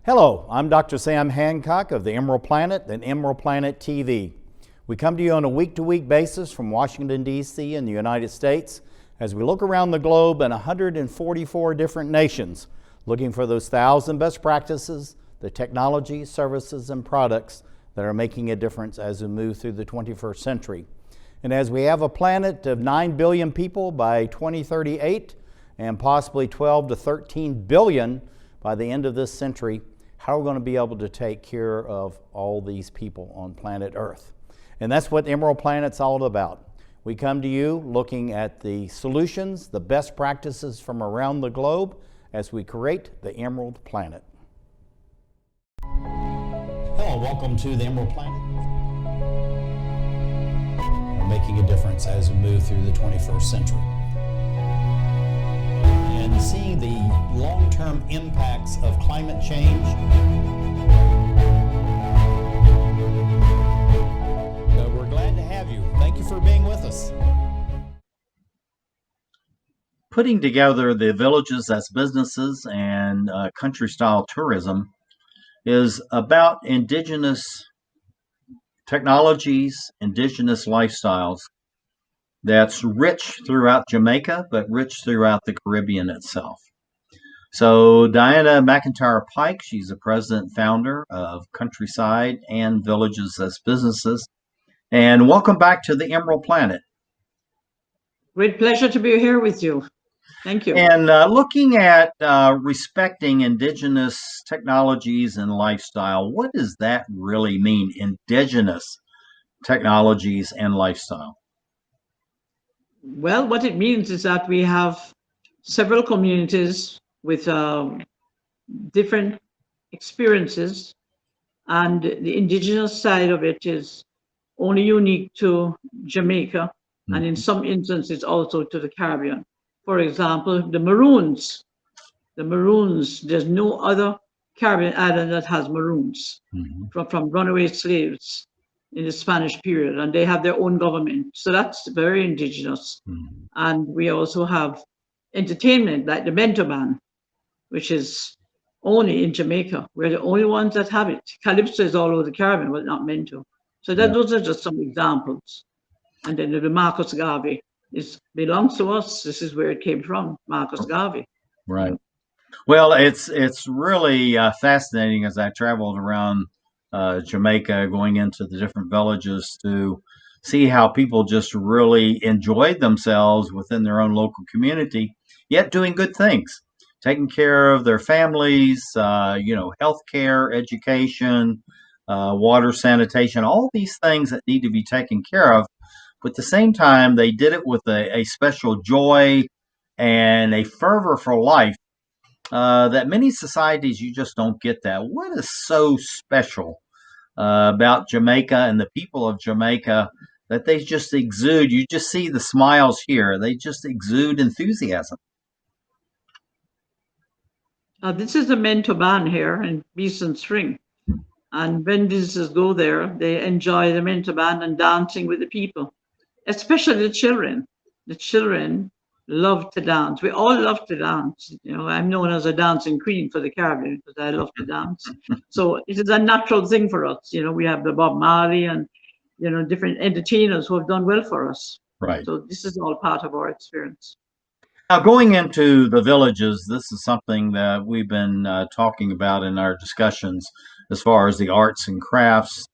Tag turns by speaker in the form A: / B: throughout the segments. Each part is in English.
A: Hello, I'm Dr. Sam Hancock of the Emerald Planet and EmeraldPlanet TV. We come to you on a week-to-week basis from Washington, D.C. in the United States as we look around the globe in 144 different nations, looking for those 1,000 best practices, the technology, services, and products that are making a difference as we move through the 21st century. And as we have a planet of 9 billion people by 2038 and possibly 12 to 13 billion by the end of this century, how are we going to be able to take care of all these people on planet Earth? And that's what Emerald Planet's all about. We come to you looking at the solutions, the best practices from around the globe as we create the Emerald Planet. Hello, welcome to the Emerald Planet. We're making a difference as we move through the 21st century. And seeing the long-term impacts of climate change. We're glad to have you. Thank you for being with us. Putting together the villages as businesses and country-style tourism is about indigenous technologies, indigenous lifestyles that's rich throughout Jamaica, but rich throughout the Caribbean itself. So Diana McIntyre Pike, she's the president and founder of Countryside and Villages as Businesses. And welcome back to the Emerald Planet.
B: Great pleasure to be here with you. Thank you.
A: And looking at respecting indigenous technologies and lifestyle, what does that really mean, indigenous technologies and lifestyle?
B: Well, what it means is that we have several communities with different experiences, and the indigenous side of it is only unique to Jamaica, and in some instances also to the Caribbean. For example, the Maroons, there's no other Caribbean island that has Maroons from runaway slaves in the Spanish period, and they have their own government. So that's very indigenous. And we also have entertainment like the Mento Band, which is only in Jamaica. We're the only ones that have it. Calypso is all over the Caribbean, but not Mento. So those are just some examples. And then the Marcus Garvey belongs to us. This is where it came from, Marcus Garvey.
A: Right. Well, it's really fascinating as I traveled around Jamaica, going into the different villages to see how people just really enjoyed themselves within their own local community, yet doing good things, taking care of their families, healthcare, education, water, sanitation, all these things that need to be taken care of. But at the same time, they did it with a special joy and a fervor for life that many societies, you just don't get that. What is so special about Jamaica and the people of Jamaica that they just exude? You just see the smiles here. They just exude enthusiasm.
B: This is the Mento Band here in Beeson Spring. And when visitors go there, they enjoy the Mento Band and dancing with the people, especially the children. The children love to dance. We all love to dance. I'm known as a dancing queen for the Caribbean because I love to dance. So it is a natural thing for us. We have the Bob Marley and, different entertainers who have done well for us.
A: Right.
B: So this is all part of our experience.
A: Now, going into the villages, this is something that we've been talking about in our discussions as far as the arts and crafts.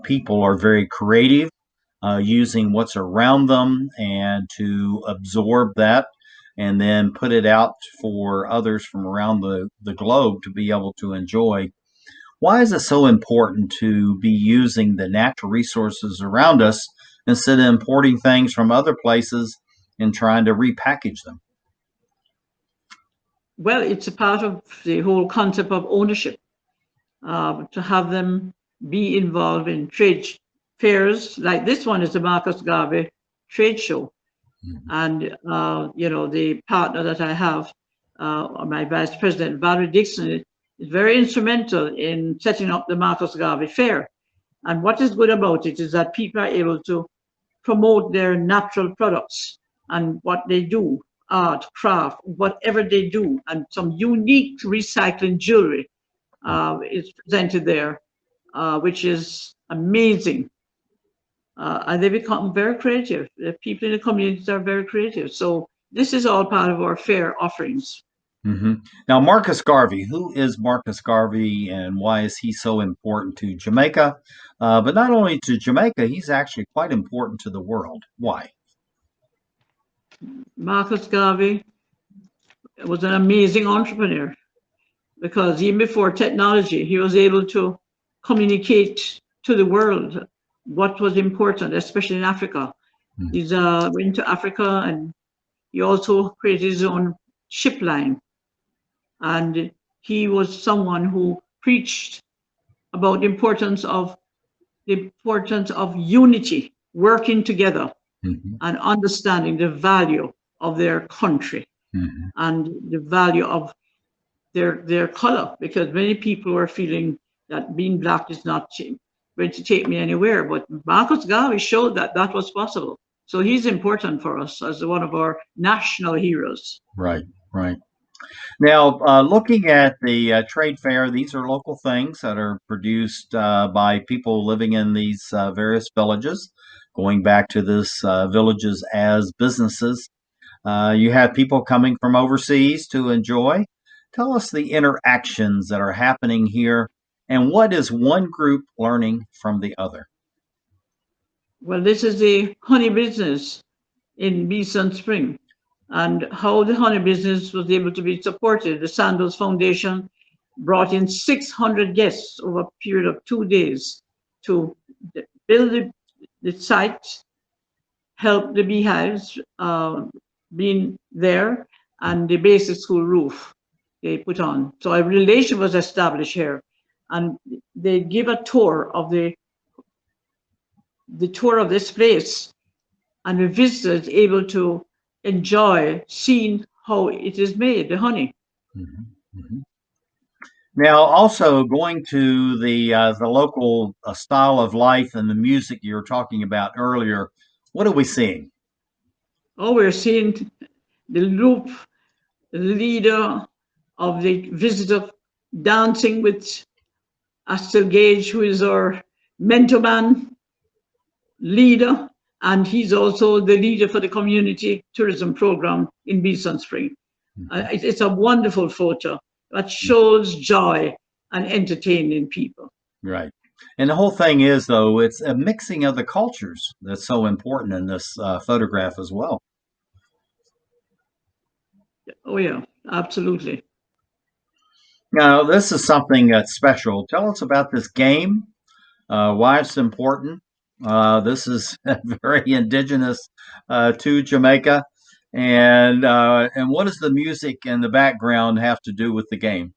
A: People are very creative. Using what's around them and to absorb that and then put it out for others from around the globe to be able to enjoy. Why is it so important to be using the natural resources around us instead of importing things from other places and trying to repackage them?
B: Well, it's a part of the whole concept of ownership, to have them be involved in trade fairs. Like this one is the Marcus Garvey trade show. And, the partner that I have, my vice president, Valerie Dixon, is very instrumental in setting up the Marcus Garvey Fair. And what is good about it is that people are able to promote their natural products and what they do, art, craft, whatever they do, and some unique recycling jewelry is presented there, which is amazing. And they become very creative. The people in the communities are very creative. So this is all part of our fair offerings.
A: Hmm. Now, Marcus Garvey, who is Marcus Garvey and why is he so important to Jamaica? But not only to Jamaica, he's actually quite important to the world. Why?
B: Marcus Garvey was an amazing entrepreneur because even before technology, he was able to communicate to the world what was important, especially in Africa. He's went to Africa, and he also created his own ship line. And he was someone who preached about the importance of unity, working together,
A: Hmm.
B: and understanding the value of their country
A: Hmm.
B: and the value of their color, because many people were feeling that being black is not going to take me anywhere. But Marcus Garvey showed that that was possible. So he's important for us as one of our national heroes.
A: Right, right. Now, looking at the trade fair, these are local things that are produced by people living in these various villages, going back to this villages as businesses. You have people coming from overseas to enjoy. Tell us the interactions that are happening here and what is one group learning from the other?
B: Well, this is the honey business in Beeson Spring, and how the honey business was able to be supported. The Sandals Foundation brought in 600 guests over a period of 2 days to build the site, help the beehives being there, and the basic school roof they put on. So a relation was established here, and they give a tour of the tour of this place, and the visitor is able to enjoy seeing how it is made, the honey.
A: Mhm, mhm. Now, also going to the local style of life and the music you were talking about earlier, what are we seeing?
B: Oh, we're seeing the loop leader of the visitor dancing with Astor Gage, who is our mentor man leader, and he's also the leader for the community tourism program in Beeson Spring.
A: Mhm.
B: It's a wonderful photo that shows joy and entertaining people.
A: Right. And the whole thing is, though, it's a mixing of the cultures that's so important in this photograph as well.
B: Oh, yeah, absolutely.
A: Now, this is something that's special. Tell us about this game, why it's important. This is very indigenous to Jamaica. And what does the music and the background have to do with the game?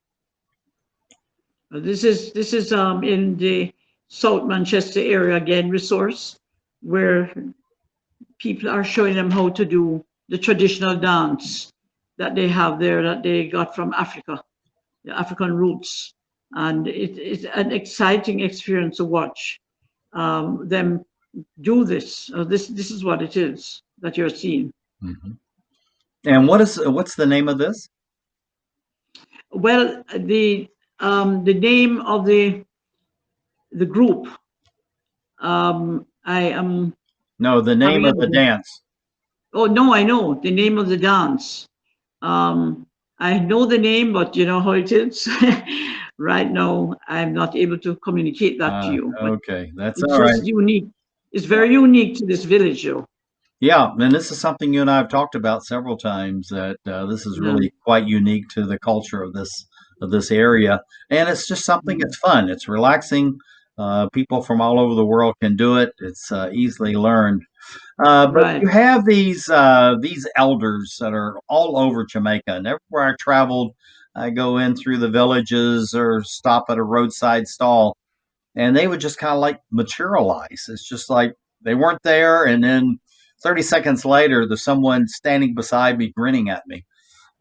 B: This is in the South Manchester area again resource, where people are showing them how to do the traditional dance that they have there that they got from Africa, the African roots, and it's an exciting experience to watch them do this. This is what it is that you're seeing.
A: Mhm. And what's the name of this?
B: Well, the name of the group, I am
A: No, the name
B: having a,
A: of the dance.
B: oh no, I know the name of the dance. Um, I know the name, but you know how it is. Right now, I'm not able to communicate that to you, but
A: Okay, that's
B: it's
A: all right.
B: just unique. It's very unique to this village, though.
A: Yeah, and this is something you and I have talked about several times that this is
B: Yeah.
A: really quite unique to the culture of this area, and it's just something
B: Mhm.
A: that's fun. It's relaxing. People from all over the world can do it. It's easily learned. But
B: Right.
A: you have these elders that are all over Jamaica, and everywhere I traveled, I go in through the villages or stop at a roadside stall, and they would just kind of like materialize. It's just like they weren't there, and then 30 seconds later, there's someone standing beside me grinning at me.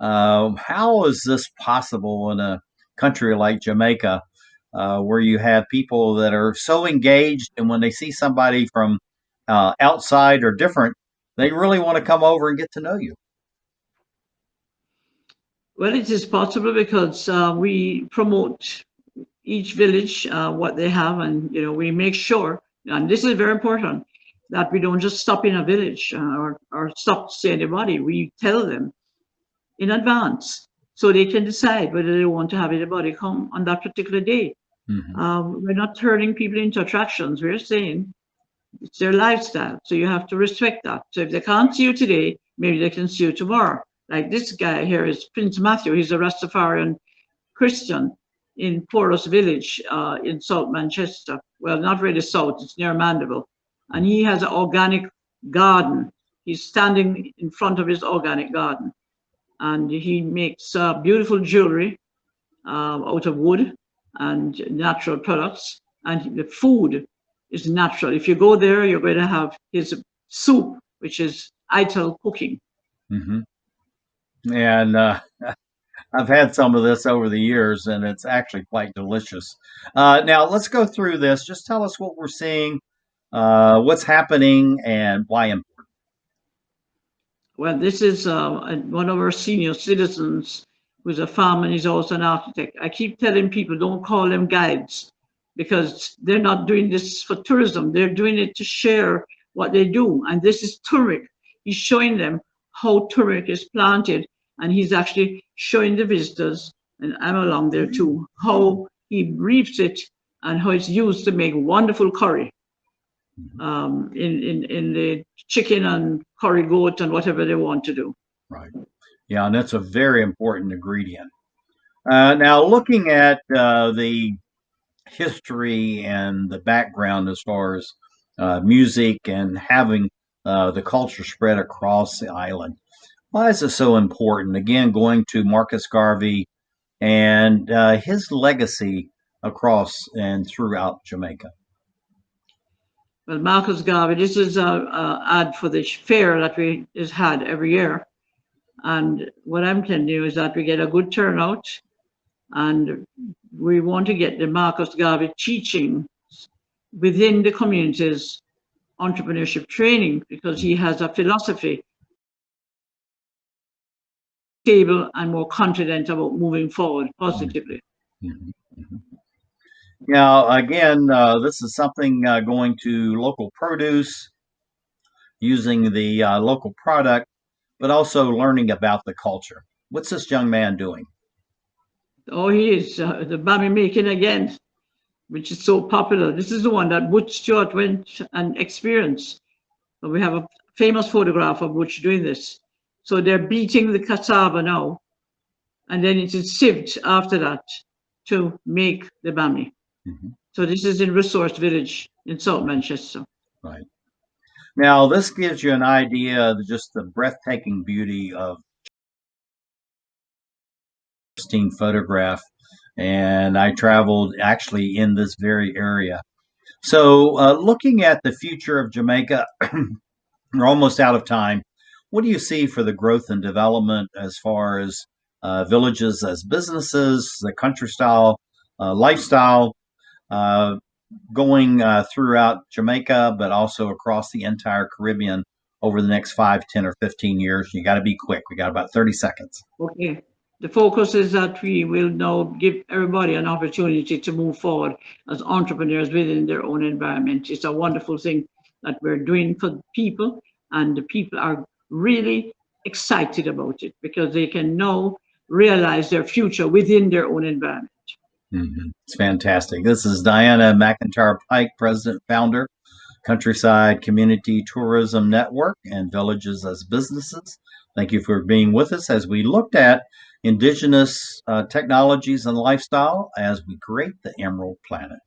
A: How is this possible in a country like Jamaica, where you have people that are so engaged, and when they see somebody from outside or different, they really want to come over and get to know you?
B: Well, it is possible because we promote. each village what they have, and we make sure, and this is very important, that we don't just stop in a village or stop to see anybody. We tell them in advance so they can decide whether they want to have anybody come on that particular day. We're not turning people into attractions. We're saying it's their lifestyle, so you have to respect that. So if they can't see you today, maybe they can see you tomorrow. Like this guy here is Prince Matthew. He's a Rastafarian Christian in Porus Village in South Manchester. Well, not really south, it's near Mandeville. And he has an organic garden. He's standing in front of his organic garden. And he makes beautiful jewelry out of wood and natural products. And the food is natural. If you go there, you're going to have his soup, which is ITIL cooking.
A: And I've had some of this over the years, and it's actually quite delicious. Now, let's go through this. Just tell us what we're seeing, what's happening, and why important.
B: Well, this is one of our senior citizens who's a farmer, and he's also an architect. I keep telling people, don't call them guides, because they're not doing this for tourism. They're doing it to share what they do. And this is turmeric. He's showing them how turmeric is planted, and he's actually showing the visitors, and I'm along there too, how he reaps it and how it's used to make wonderful curry. In the chicken and curry goat and whatever they want to do.
A: Right. Yeah, and that's a very important ingredient. Now, looking at the history and the background as far as music and having the culture spread across the island, why is it so important? Again, going to Marcus Garvey and his legacy across and throughout Jamaica.
B: Well, Marcus Garvey, this is an ad for the fair that we is had every year. And what I'm telling you is that we get a good turnout, and we want to get the Marcus Garvey teaching within the community's entrepreneurship training, because he has a philosophy, stable and more confident about moving forward positively.
A: Now, again, this is something going to local produce, using the local product, but also learning about the culture. What's this young man doing?
B: Oh, he is the bammy making again, which is so popular. This is the one that Butch Stewart went and experienced. So we have a famous photograph of Butch doing this. So they're beating the cassava now, and then it is sieved after that to make the bammy. So this is in Resource Village in South Manchester.
A: Right. Now, this gives you an idea of just the breathtaking beauty of pristine photograph. And I traveled actually in this very area. So looking at the future of Jamaica, we're almost out of time. What do you see for the growth and development as far as villages as businesses, the country style lifestyle, going throughout Jamaica, but also across the entire Caribbean over the next 5, 10, or 15 years? You got to be quick. We got about 30 seconds.
B: Okay. The focus is that we will now give everybody an opportunity to move forward as entrepreneurs within their own environment. It's a wonderful thing that we're doing for people, and the people are really excited about it because they can now realize their future within their own environment.
A: It's fantastic. This is Diana McIntyre Pike, President, Founder, Countryside Community Tourism Network and Villages as Businesses. Thank you for being with us as we looked at indigenous technologies and lifestyle as we create the Emerald Planet.